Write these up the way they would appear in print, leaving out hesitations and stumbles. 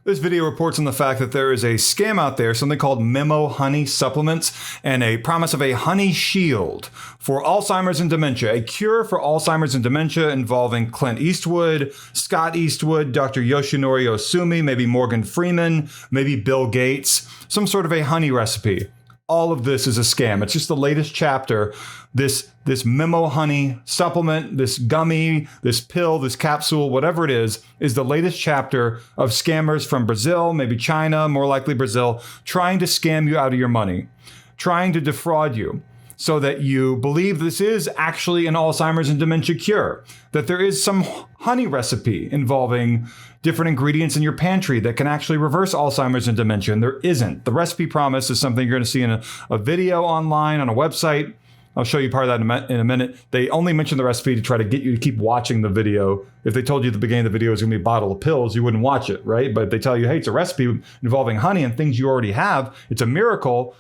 This video reports on the fact that there is a scam out there, something called Memo Honey supplements, and a promise of a honey shield for Alzheimer's and dementia, a cure for Alzheimer's and dementia involving Clint Eastwood, Scott Eastwood, Dr. Yoshinori Osumi, maybe Morgan Freeman, maybe Bill Gates, some sort of a honey recipe. All of this is a scam. It's just the latest chapter. This Memo Honey supplement, this gummy, this pill, this capsule, whatever it is the latest chapter of scammers from Brazil, maybe China, more likely Brazil, trying to scam you out of your money, trying to defraud you so that you believe this is actually an Alzheimer's and dementia cure, that there is some honey recipe involving different ingredients in your pantry that can actually reverse Alzheimer's and dementia, and there isn't. The recipe promise is something you're going to see in a video online, on a website. I'll show you part of that in a minute. They only mention the recipe to try to get you to keep watching the video. If they told you at the beginning of the video it was going to be a bottle of pills, you wouldn't watch it, right? But if they tell you, hey, it's a recipe involving honey and things you already have, it's a miracle,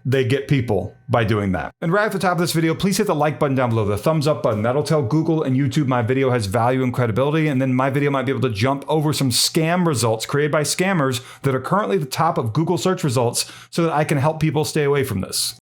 they get people by doing that. And right at the top of this video, please hit the like button down below, the thumbs up button. That'll tell Google and YouTube my video has value and credibility, and then my video might be able to jump over some scam results created by scammers that are currently the top of Google search results so that I can help people stay away from this.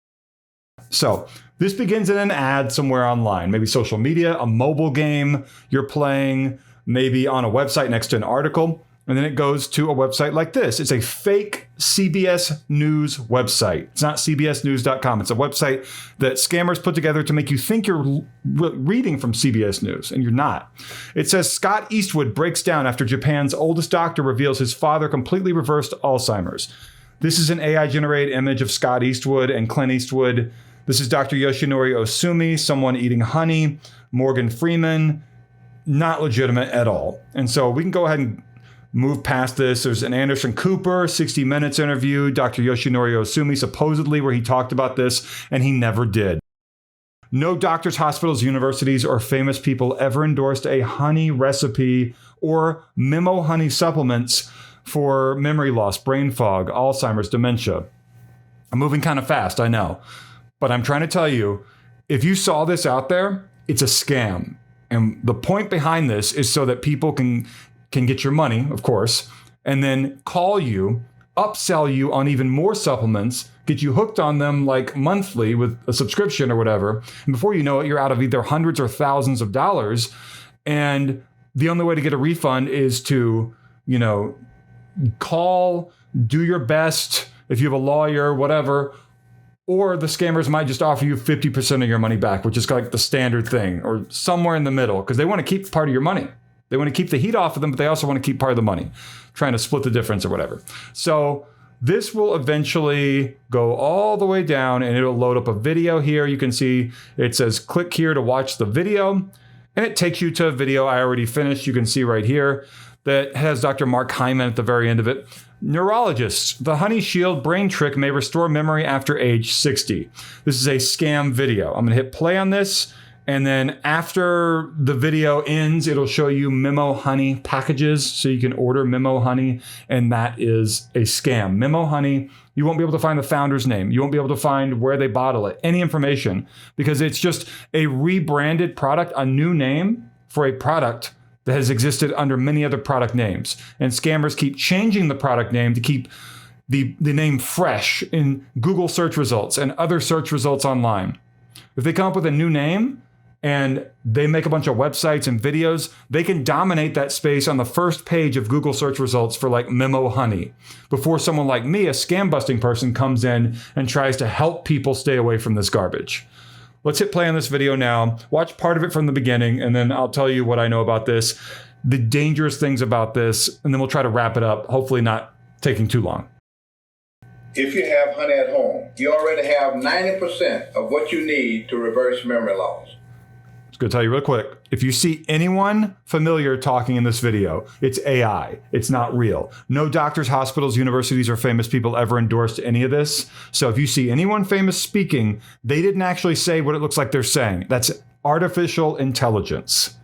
So this begins in an ad somewhere online, maybe social media, a mobile game you're playing, maybe on a website next to an article. And then it goes to a website like this. It's a fake CBS News website. It's not cbsnews.com. It's a website that scammers put together to make you think you're reading from CBS News, and you're not. It says Scott Eastwood breaks down after Japan's oldest doctor reveals his father completely reversed Alzheimer's. This is an AI-generated image of Scott Eastwood and Clint Eastwood. This is Dr. Yoshinori Osumi, someone eating honey, Morgan Freeman, not legitimate at all. And so we can go ahead and move past this. There's an Anderson Cooper 60 Minutes interview, Dr. Yoshinori Osumi, supposedly, where he talked about this, and he never did. No doctors, hospitals, universities, or famous people ever endorsed a honey recipe or Memo Honey supplements for memory loss, brain fog, Alzheimer's, dementia. I'm moving kind of fast, I know. But I'm trying to tell you, if you saw this out there, it's a scam. And the point behind this is so that people can get your money, of course, and then call you, upsell you on even more supplements, get you hooked on them like monthly with a subscription or whatever. And before you know it, you're out of either hundreds or thousands of dollars. And the only way to get a refund is to, call, do your best, if you have a lawyer, whatever. Or the scammers might just offer you 50% of your money back, which is like the standard thing, or somewhere in the middle, because they want to keep part of your money. They want to keep the heat off of them, but they also want to keep part of the money, trying to split the difference or whatever. So this will eventually go all the way down, and it'll load up a video here. You can see it says click here to watch the video, and it takes you to a video I already finished. You can see right here that has Dr. Mark Hyman at the very end of it. Neurologists, the Honey Shield brain trick may restore memory after age 60. This is a scam video. I'm going to hit play on this. And then after the video ends, it'll show you Memo Honey packages. So you can order Memo Honey, and that is a scam. Memo Honey, you won't be able to find the founder's name. You won't be able to find where they bottle it, any information, because it's just a rebranded product, a new name for a product that has existed under many other product names. And scammers keep changing the product name to keep the name fresh in Google search results and other search results online. If they come up with a new name and they make a bunch of websites and videos, they can dominate that space on the first page of Google search results for like Memo Honey, before someone like me, a scam busting person, comes in and tries to help people stay away from this garbage. Let's hit play on this video now. Watch part of it from the beginning, and then I'll tell you what I know about this, the dangerous things about this, and then we'll try to wrap it up, hopefully not taking too long. If you have honey at home, you already have 90% of what you need to reverse memory loss. Going to tell you real quick, if you see anyone familiar talking in this video, it's AI. It's not real. No doctors, hospitals, universities, or famous people ever endorsed any of this. So if you see anyone famous speaking, they didn't actually say what it looks like they're saying. That's artificial intelligence.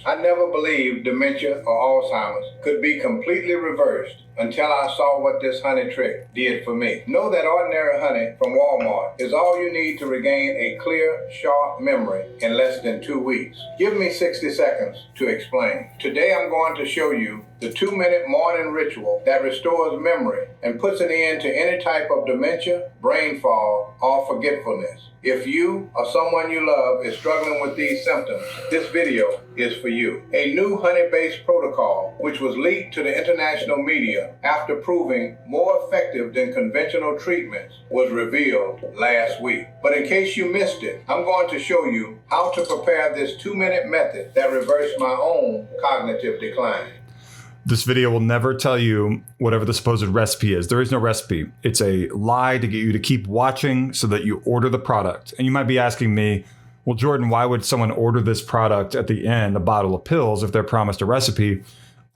I never believed dementia or Alzheimer's could be completely reversed until I saw what this honey trick did for me. Know that ordinary honey from Walmart is all you need to regain a clear, sharp memory in less than 2 weeks. Give me 60 seconds to explain. Today I'm going to show you the 2-minute morning ritual that restores memory and puts an end to any type of dementia, brain fog, or forgetfulness. If you or someone you love is struggling with these symptoms, this video is for you. A new honey-based protocol, which was leaked to the international media after proving more effective than conventional treatments, was revealed last week. But in case you missed it, I'm going to show you how to prepare this 2-minute method that reversed my own cognitive decline. This video will never tell you whatever the supposed recipe is. There is no recipe. It's a lie to get you to keep watching so that you order the product. And you might be asking me, well, Jordan, why would someone order this product at the end, a bottle of pills, if they're promised a recipe?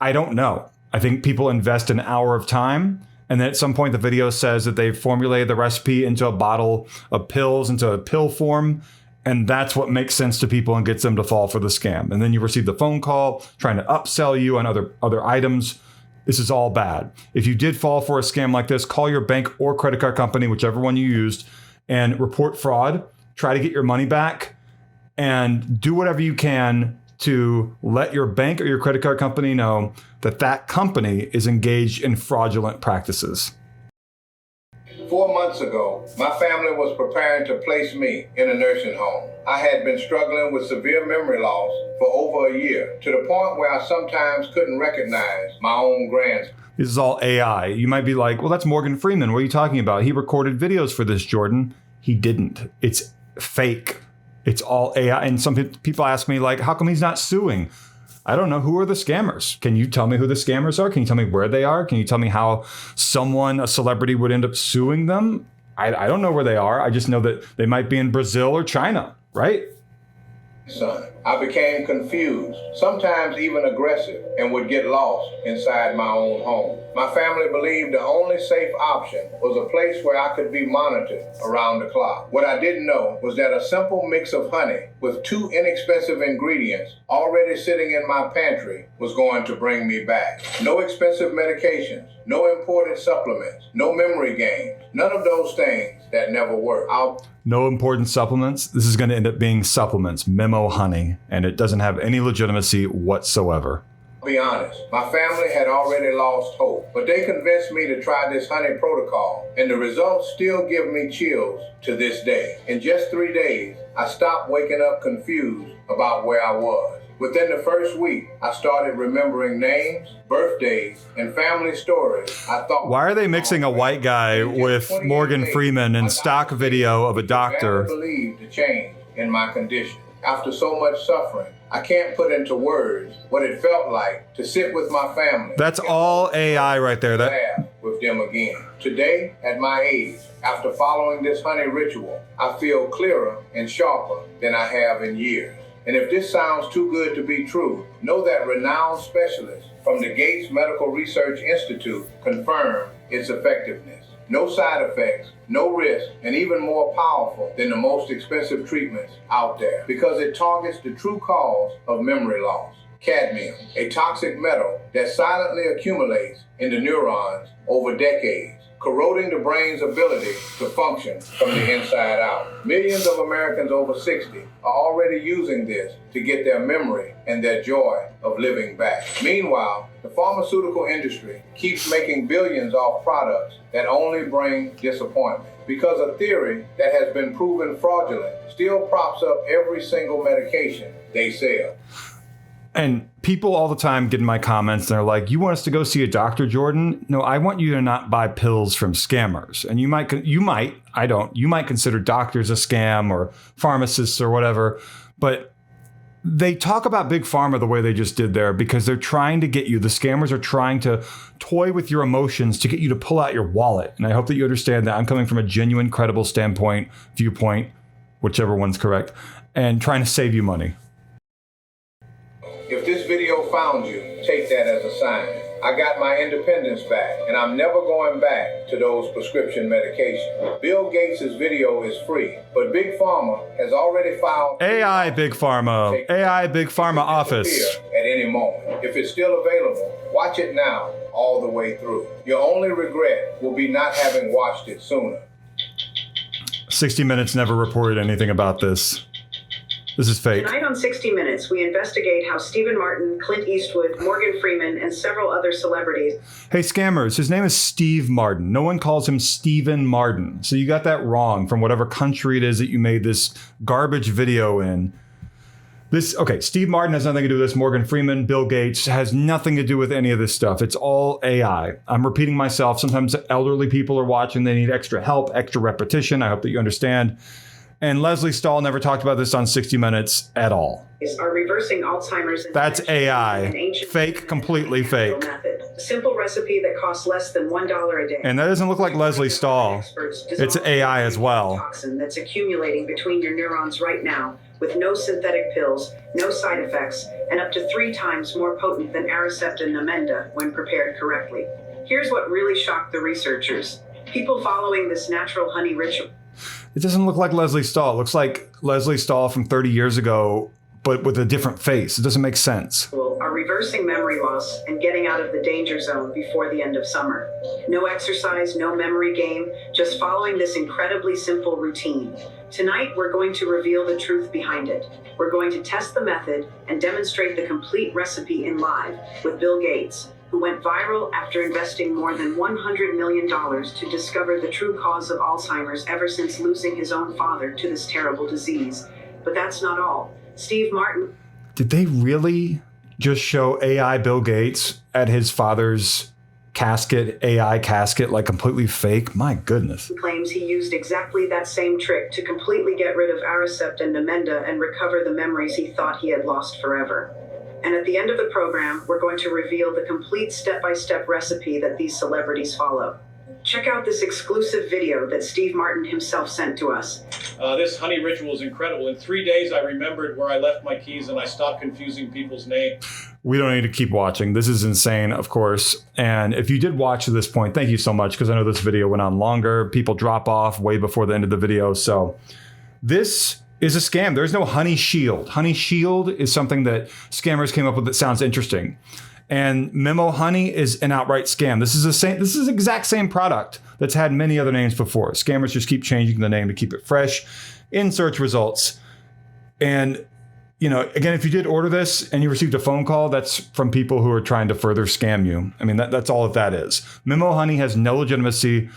I don't know. I think people invest an hour of time, and then at some point the video says that they've formulated the recipe into a bottle of pills, into a pill form. And that's what makes sense to people and gets them to fall for the scam. And then you receive the phone call trying to upsell you on other items. This is all bad. If you did fall for a scam like this, call your bank or credit card company, whichever one you used, and report fraud. Try to get your money back and do whatever you can to let your bank or your credit card company know that that company is engaged in fraudulent practices. 4 months ago, my family was preparing to place me in a nursing home. I had been struggling with severe memory loss for over a year, to the point where I sometimes couldn't recognize my own grandson. This is all AI. You might be like, well, that's Morgan Freeman. What are you talking about? He recorded videos for this, Jordan. He didn't. It's fake. It's all AI. And some people ask me, like, how come he's not suing? I don't know. Who are the scammers? Can you tell me who the scammers are? Can you tell me where they are? Can you tell me how someone, a celebrity, would end up suing them? I don't know where they are. I just know that they might be in Brazil or China, right? Son, I became confused, sometimes even aggressive, and would get lost inside my own home. My family believed the only safe option was a place where I could be monitored around the clock. What I didn't know was that a simple mix of honey with 2 inexpensive ingredients already sitting in my pantry was going to bring me back. No expensive medications, no imported supplements, no memory games, none of those things that never work. No important supplements. This is going to end up being supplements, Memo Honey, and it doesn't have any legitimacy whatsoever. Be honest, my family had already lost hope, but they convinced me to try this honey protocol, and the results still give me chills to this day. In just 3 days, I stopped waking up confused about where I was. Within the first week, I started remembering names, birthdays, and family stories I thought. Why are they mixing a white guy with Morgan Freeman and stock video of a doctor? I believed the change in my condition. After so much suffering, I can't put into words what it felt like to sit with my family. That's all AI right there. Laugh with them again. Today, at my age, after following this honey ritual, I feel clearer and sharper than I have in years. And if this sounds too good to be true, know that renowned specialists from the Gates Medical Research Institute confirm its effectiveness. No side effects, no risk, and even more powerful than the most expensive treatments out there, because it targets the true cause of memory loss. Cadmium, a toxic metal that silently accumulates in the neurons over decades, corroding the brain's ability to function from the inside out. Millions of Americans over 60 are already using this to get their memory and their joy of living back. Meanwhile, the pharmaceutical industry keeps making billions off products that only bring disappointment, because a theory that has been proven fraudulent still props up every single medication they sell. And people all the time get in my comments and they're like, you want us to go see a doctor, Jordan? No, I want you to not buy pills from scammers. And you might consider doctors a scam or pharmacists or whatever, but they talk about big pharma the way they just did there because they're trying to get you. The scammers are trying to toy with your emotions to get you to pull out your wallet. And I hope that you understand that I'm coming from a genuine, credible viewpoint, whichever one's correct, and trying to save you money. If this video found you, take that as a sign. I got my independence back, and I'm never going back to those prescription medications. Bill Gates' video is free, but Big Pharma has already filed AI Big Pharma office. At any moment. If it's still available, watch it now, all the way through. Your only regret will be not having watched it sooner. 60 Minutes never reported anything about this. This is fake. Tonight on 60 Minutes, we investigate how Stephen Martin, Clint Eastwood, Morgan Freeman, and several other celebrities. Hey, scammers, his name is Steve Martin. No one calls him Stephen Martin. So you got that wrong from whatever country it is that you made this garbage video in. Steve Martin has nothing to do with this. Morgan Freeman, Bill Gates has nothing to do with any of this stuff. It's all AI. I'm repeating myself. Sometimes elderly people are watching. They need extra help, extra repetition. I hope that you understand. And Leslie Stahl never talked about this on 60 Minutes at all. Are reversing Alzheimer's. That's AI. Fake, completely fake. Method. A simple recipe that costs less than $1 a day. And that doesn't look like Leslie Stahl. It's AI as well. Toxin that's accumulating between your neurons right now, with no synthetic pills, no side effects, and up to 3 times more potent than Aricept and Namenda when prepared correctly. Here's what really shocked the researchers. People following this natural honey ritual. It doesn't look like Leslie Stahl. It looks like Leslie Stahl from 30 years ago, but with a different face. It doesn't make sense. Are reversing memory loss and getting out of the danger zone before the end of summer. No exercise, no memory game, just following this incredibly simple routine. Tonight, we're going to reveal the truth behind it. We're going to test the method and demonstrate the complete recipe in live with Bill Gates, who went viral after investing more than $100 million to discover the true cause of Alzheimer's ever since losing his own father to this terrible disease. But that's not all. Steve Martin. Did they really just show AI Bill Gates at his father's casket, AI casket, like completely fake? My goodness. Claims he used exactly that same trick to completely get rid of Aricept and Namenda and recover the memories he thought he had lost forever. And at the end of the program, we're going to reveal the complete step-by-step recipe that these celebrities follow. Check out this exclusive video that Steve Martin himself sent to us. This honey ritual is incredible. In 3 days, I remembered where I left my keys and I stopped confusing people's names. We don't need to keep watching. This is insane, of course. And if you did watch to this point, thank you so much, because I know this video went on longer. People drop off way before the end of the video. So this is a scam. There's no Honey Shield. Honey Shield is something that scammers came up with that sounds interesting. And Memo Honey is an outright scam. This is the exact same product that's had many other names before. Scammers just keep changing the name to keep it fresh in search results. And, you know, again, if you did order this and you received a phone call, that's from people who are trying to further scam you. I mean, that's all that is. Memo Honey has no legitimacy.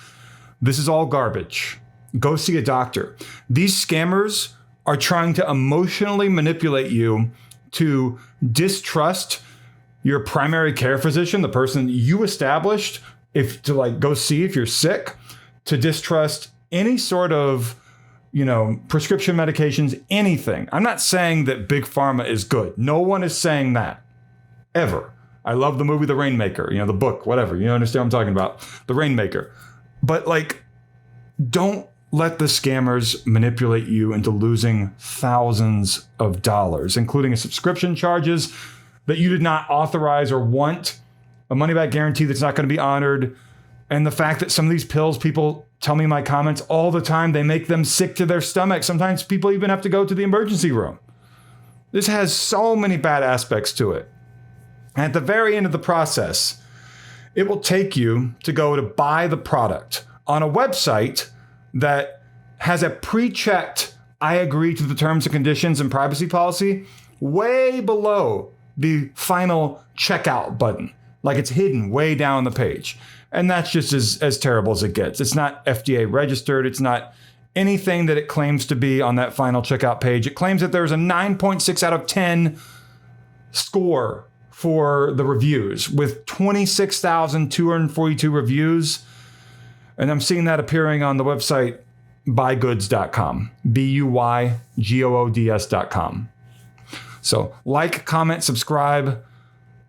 This is all garbage. Go see a doctor. These scammers are trying to emotionally manipulate you to distrust your primary care physician, the person you established, to go see if you're sick, to distrust any sort of, prescription medications, anything. I'm not saying that Big Pharma is good. No one is saying that, ever. I love the movie The Rainmaker, the book, whatever. You understand what I'm talking about? The Rainmaker. But don't let the scammers manipulate you into losing thousands of dollars, including subscription charges that you did not authorize or want, a money-back guarantee that's not going to be honored, and the fact that some of these pills, people tell me in my comments all the time, they make them sick to their stomach. Sometimes people even have to go to the emergency room. This has so many bad aspects to it. And at the very end of the process, it will take you to go to buy the product on a website that has a pre-checked, I agree to the terms and conditions and privacy policy, way below the final checkout button. Like it's hidden way down the page. And that's just as terrible as it gets. It's not FDA registered. It's not anything that it claims to be on that final checkout page. It claims that there's a 9.6 out of 10 score for the reviews with 26,242 reviews. And I'm seeing that appearing on the website buygoods.com, BUYGOODS.com. So like, comment, subscribe.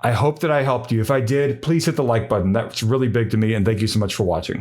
I hope that I helped you. If I did, please hit the like button. That's really big to me. And thank you so much for watching.